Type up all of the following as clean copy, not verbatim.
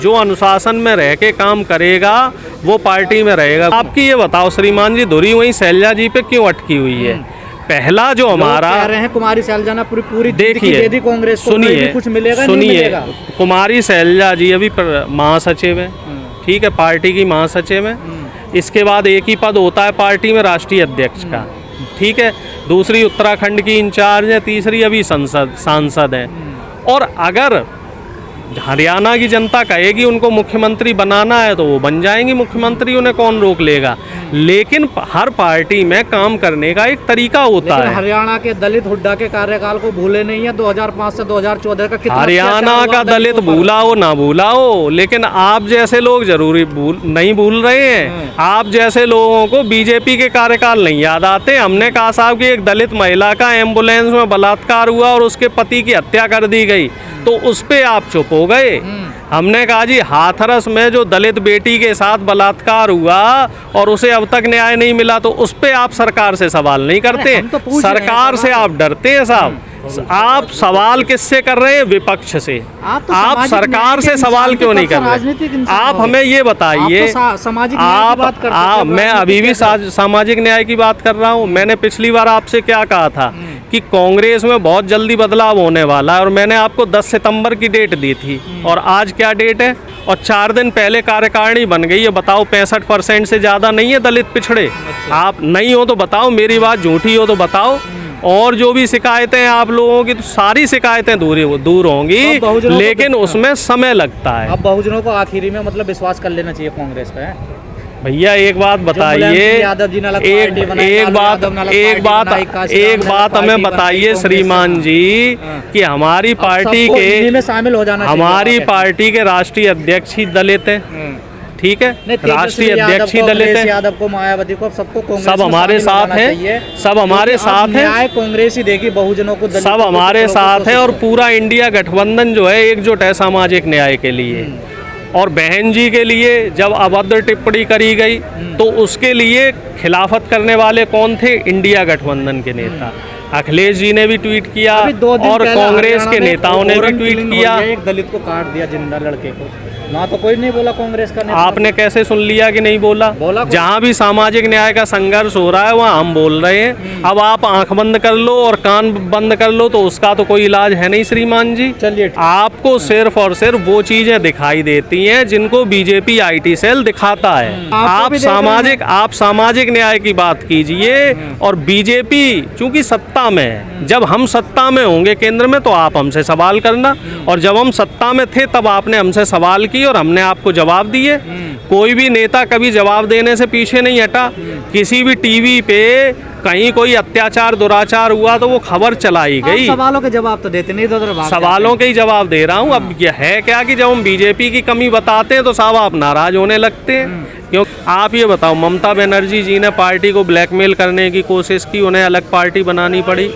जो अनुशासन में रह के काम करेगा वो पार्टी में रहेगा। आपकी ये बताओ श्रीमान जी, धुरी वहीं शैलजा जी पे क्यों अटकी हुई है? पहला जो हमारा कह रहे हैं कुमारी शैलजा ना पूरी देखिए, कांग्रेस को कुछ मिलेगा, सुनिए, कुमारी शैलजा जी अभी महासचिव है, ठीक है, पार्टी की महासचिव है। इसके बाद एक ही पद होता है पार्टी में राष्ट्रीय अध्यक्ष का, ठीक है। दूसरी उत्तराखंड की इंचार्ज है, तीसरी अभी सांसद है। और अगर हरियाणा की जनता कहेगी उनको मुख्यमंत्री बनाना है तो वो बन जाएंगी मुख्यमंत्री, उन्हें कौन रोक लेगा। लेकिन हर पार्टी में काम करने का एक तरीका होता है। हरियाणा के दलित हुड्डा के कार्यकाल को भूले नहीं है, 2005 से 2014 का कितना हरियाणा का दलित भूला हो ना भूला हो, लेकिन आप जैसे लोग जरूरी नहीं भूल रहे हैं। आप जैसे लोगों को बीजेपी के कार्यकाल नहीं याद आते। हमने कहा साहब कि एक दलित महिला का एम्बुलेंस में बलात्कार हुआ और उसके पति की हत्या कर दी गई, तो उस पे आप चुप हो गए। हमने कहा जी हाथरस में जो दलित बेटी के साथ बलात्कार हुआ और उसे अब तक न्याय नहीं मिला, तो उस पे आप सरकार से सवाल नहीं करते। सरकार से आप डरते हैं साहब। आप सवाल किससे कर रहे हैं? विपक्ष से। आप सरकार से सवाल क्यों नहीं कर रहे? आप हमें ये बताइए। आप मैं अभी भी सामाजिक न्याय की बात कर रहा हूँ। मैंने पिछली बार आपसे क्या कहा था कि कांग्रेस में बहुत जल्दी बदलाव होने वाला है, और मैंने आपको 10 सितंबर की डेट दी थी, और आज क्या डेट है? और 4 दिन पहले कार्यकारिणी बन गई है। बताओ 65% से ज़्यादा नहीं है दलित पिछड़े? आप नहीं हो तो बताओ, मेरी बात झूठी हो तो बताओ। और जो भी शिकायतें हैं आप लोगों की, तो सारी शिकायतें दूर होंगी, लेकिन उसमें समय लगता है। अब बहुजनों को आखिरी में मतलब विश्वास कर लेना चाहिए कांग्रेस पे। भैया एक बात बताइए, एक बात हमें बताइए श्रीमान जी, कि हमारी पार्टी के शामिल हो जाना, हमारी पार्टी के राष्ट्रीय अध्यक्ष ही दलित हैं, ठीक है, राष्ट्रीय अध्यक्ष ही दलित है। यादव को, मायावती को, सबको सब हमारे साथ हैं, सब हमारे साथ हैं। कांग्रेस ही देगी बहुजनों को, सब हमारे साथ है। और पूरा इंडिया गठबंधन जो है एकजुट है सामाजिक न्याय के लिए। और बहन जी के लिए जब अभद्र टिप्पणी करी गई तो उसके लिए खिलाफत करने वाले कौन थे? इंडिया गठबंधन के नेता। अखिलेश जी ने भी ट्वीट किया और कांग्रेस के नेताओं ने भी ट्वीट किया। एक दलित को काट दिया जिंदा, लड़के को, ना तो कोई नहीं बोला कांग्रेस का नेता। आपने कैसे सुन लिया कि नहीं बोला? जहाँ भी सामाजिक न्याय का संघर्ष हो रहा है वहाँ हम बोल रहे हैं। अब आप आंख बंद कर लो और कान बंद कर लो तो उसका तो कोई इलाज है नहीं श्रीमान जी। चलिए, आपको सिर्फ और सिर्फ वो चीजें दिखाई देती हैं जिनको बीजेपी IT सेल दिखाता है। आप सामाजिक न्याय की बात कीजिए। और बीजेपी चूंकि सत्ता में है, जब हम सत्ता में होंगे केंद्र में तो आप हमसे सवाल करना, और जब हम सत्ता में थे तब आपने हमसे सवाल किए और हमने आपको जवाब दिए। कोई भी नेता कभी जवाब देने से पीछे नहीं हटा। किसी भी टीवी पे कहीं कोई अत्याचार दुराचार हुआ तो वो खबर चलाई गई। सवालों के जवाब तो देते नहीं, सवालों के ही जवाब दे रहा हूँ। अब यह है क्या कि जब हम बीजेपी की कमी बताते हैं तो साहब आप नाराज होने लगते हैं। क्यों? आप ये बताओ, ममता बनर्जी जी ने पार्टी को ब्लैकमेल करने की कोशिश की, उन्हें अलग पार्टी बनानी पड़ी।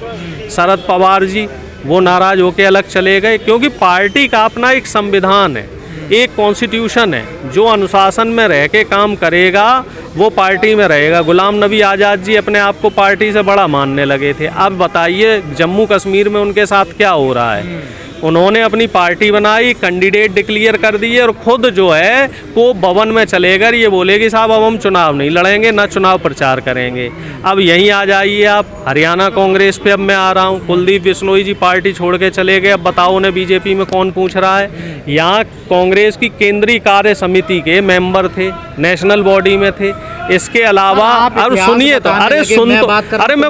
शरद पवार जी वो नाराज होकर अलग चले गए, क्योंकि पार्टी का अपना एक संविधान है, एक कॉन्स्टिट्यूशन है। जो अनुशासन में रह के काम करेगा वो पार्टी में रहेगा। गुलाम नबी आज़ाद जी अपने आप को पार्टी से बड़ा मानने लगे थे। अब बताइए जम्मू कश्मीर में उनके साथ क्या हो रहा है? उन्होंने अपनी पार्टी बनाई, कैंडिडेट डिक्लेयर कर दिए, और खुद जो है को भवन में चलेकर ये बोलेगी साहब अब हम चुनाव नहीं लड़ेंगे, ना चुनाव प्रचार करेंगे। अब यहीं आ जाइए आप हरियाणा कांग्रेस पे। अब मैं आ रहा हूँ, कुलदीप बिश्नोई जी पार्टी छोड़ के चले गए। अब बताओ उन्हें बीजेपी में कौन पूछ रहा है? यहाँ कांग्रेस की केंद्रीय कार्य समिति के मेंबर थे, नेशनल बॉडी में थे। इसके अलावा अब सुनिए तो, अरे मैं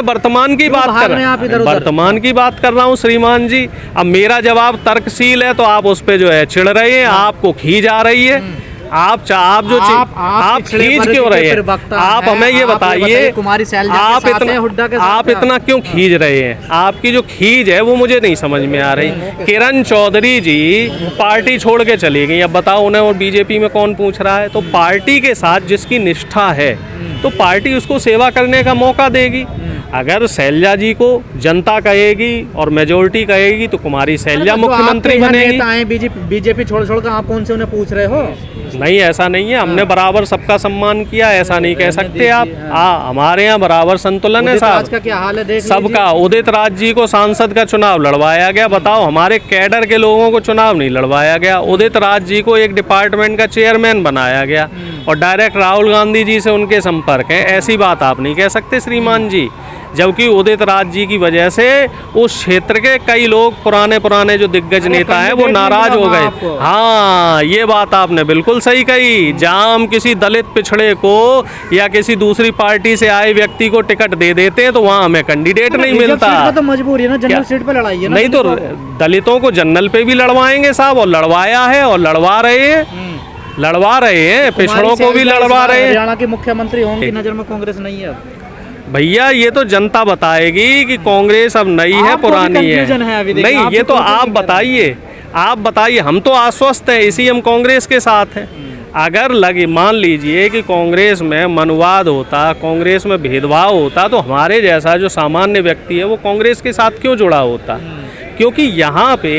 वर्तमान की बात कर रहा हूँ श्रीमान जी। अब मेरा जवाब तर्कशील है तो आप उस पे जो है चिढ़ रहे हैं, आपको खींच आ रही है। आप खींच क्यों रहे हैं? आप हमें ये बताइए, आप इतना क्यों खींच रहे हैं? आपकी जो खींच है वो मुझे नहीं समझ में आ रही। किरण चौधरी जी पार्टी छोड़ के चली गई। अब बताओ उन्हें और बीजेपी में कौन पूछ रहा है? तो पार्टी के साथ जिसकी निष्ठा है तो पार्टी उसको सेवा करने का मौका देगी। अगर शैलजा जी को जनता कहेगी और मेजोरिटी कहेगी तो कुमारी शैलजा तो मुख्यमंत्री बनेगी। बीजेपी छोड़ कर आप कौन से उन्हें पूछ रहे हो? नहीं, ऐसा नहीं है, हमने बराबर सबका सम्मान किया, ऐसा नहीं कह सकते आप। हमारे यहाँ बराबर संतुलन है साहब। का क्या हाल है देख सबका। उदित राज जी को सांसद का चुनाव लड़वाया गया, बताओ हमारे कैडर के लोगों को चुनाव नहीं लड़वाया गया। उदित राज जी को एक डिपार्टमेंट का चेयरमैन बनाया गया और डायरेक्ट राहुल गांधी जी से उनके संपर्क है। ऐसी बात आप नहीं कह सकते श्रीमान जी, जबकि उदित राज जी की वजह से उस क्षेत्र के कई लोग पुराने जो दिग्गज नेता हैं वो नाराज हो गए। हाँ, ये बात आपने बिल्कुल सही कही। जहाँ हम किसी दलित पिछड़े को या किसी दूसरी पार्टी से आए व्यक्ति को टिकट दे देते हैं तो वहाँ हमें कैंडिडेट नहीं मिलता। तो मजबूरी है ना, जनरल सीट पे लड़ाई है ना। नहीं तो दलितों को जनरल पे भी लड़वाएंगे साहब, और लड़वाया है और लड़वा रहे हैं, पिछड़ों को भी लड़वा रहे हैं। हरियाणा के मुख्यमंत्री होंगे, नजर में कांग्रेस नहीं है भैया। ये तो जनता बताएगी कि कांग्रेस अब नई है पुरानी है। नहीं, ये तो आप बताइए। हम तो आश्वस्त हैं, इसी हम कांग्रेस के साथ हैं। अगर मान लीजिए कि कांग्रेस में मनुवाद होता, कांग्रेस में भेदभाव होता, तो हमारे जैसा जो सामान्य व्यक्ति है वो कांग्रेस के साथ क्यों जुड़ा होता? क्योंकि यहाँ पे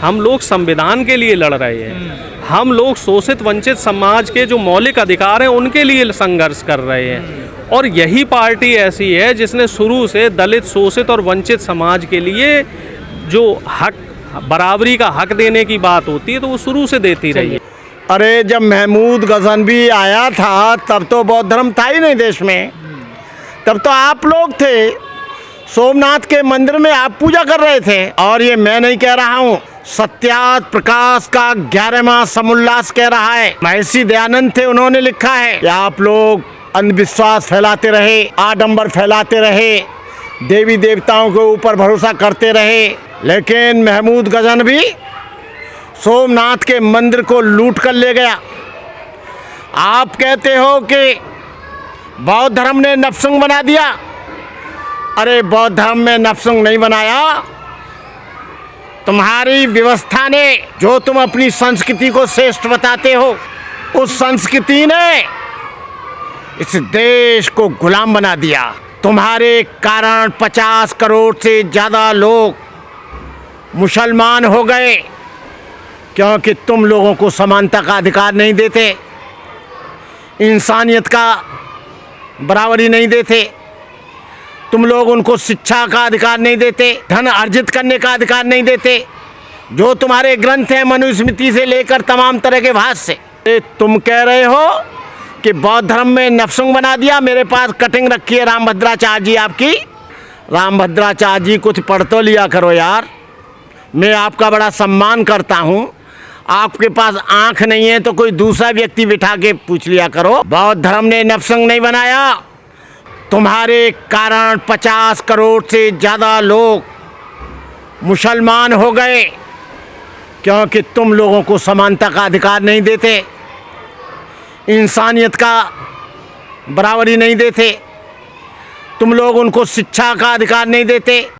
हम लोग संविधान के लिए लड़ रहे हैं, हम लोग शोषित वंचित समाज के जो मौलिक अधिकार हैं उनके लिए संघर्ष कर रहे हैं। और यही पार्टी ऐसी है जिसने शुरू से दलित, शोषित और वंचित समाज के लिए जो हक, बराबरी का हक देने की बात होती है तो वो शुरू से देती रही है। अरे जब महमूद गजनवी आया था तब तो बौद्ध धर्म था ही नहीं देश में। तब तो आप लोग थे, सोमनाथ के मंदिर में आप पूजा कर रहे थे। और ये मैं नहीं कह रहा हूँ, सत्यार्थ प्रकाश का 11वां समुल्लास कह रहा है। महर्षि दयानंद थे, उन्होंने लिखा है कि आप लोग अंधविश्वास फैलाते रहे, आडंबर फैलाते रहे, देवी देवताओं के ऊपर भरोसा करते रहे, लेकिन महमूद गजनवी सोमनाथ के मंदिर को लूट कर ले गया। आप कहते हो कि बौद्ध धर्म ने नपुंसक बना दिया। अरे बौद्ध धर्म में नपुंसक नहीं बनाया, तुम्हारी व्यवस्था ने, जो तुम अपनी संस्कृति को श्रेष्ठ बताते हो, उस संस्कृति ने इस देश को गुलाम बना दिया। तुम्हारे कारण 50 करोड़ से ज़्यादा लोग मुसलमान हो गए, क्योंकि तुम लोगों को समानता का अधिकार नहीं देते, इंसानियत का बराबरी नहीं देते, तुम लोग उनको शिक्षा का अधिकार नहीं देते, धन अर्जित करने का अधिकार नहीं देते। जो तुम्हारे ग्रंथ हैं मनुस्मृति से लेकर तमाम तरह के भाष्य, तुम कह रहे हो कि बौद्ध धर्म में नपुंसक बना दिया। मेरे पास कटिंग रखी है रामभद्राचार्य जी आपकी। रामभद्राचार्य जी कुछ पढ़ तो लिया करो यार, मैं आपका बड़ा सम्मान करता हूँ। आपके पास आँख नहीं है तो कोई दूसरा व्यक्ति बिठा के पूछ लिया करो। बौद्ध धर्म ने नपुंसक नहीं बनाया, तुम्हारे कारण 50 करोड़ से ज़्यादा लोग मुसलमान हो गए, क्योंकि तुम लोगों को समानता का अधिकार नहीं देते, इंसानियत का बराबरी नहीं देते, तुम लोग उनको शिक्षा का अधिकार नहीं देते।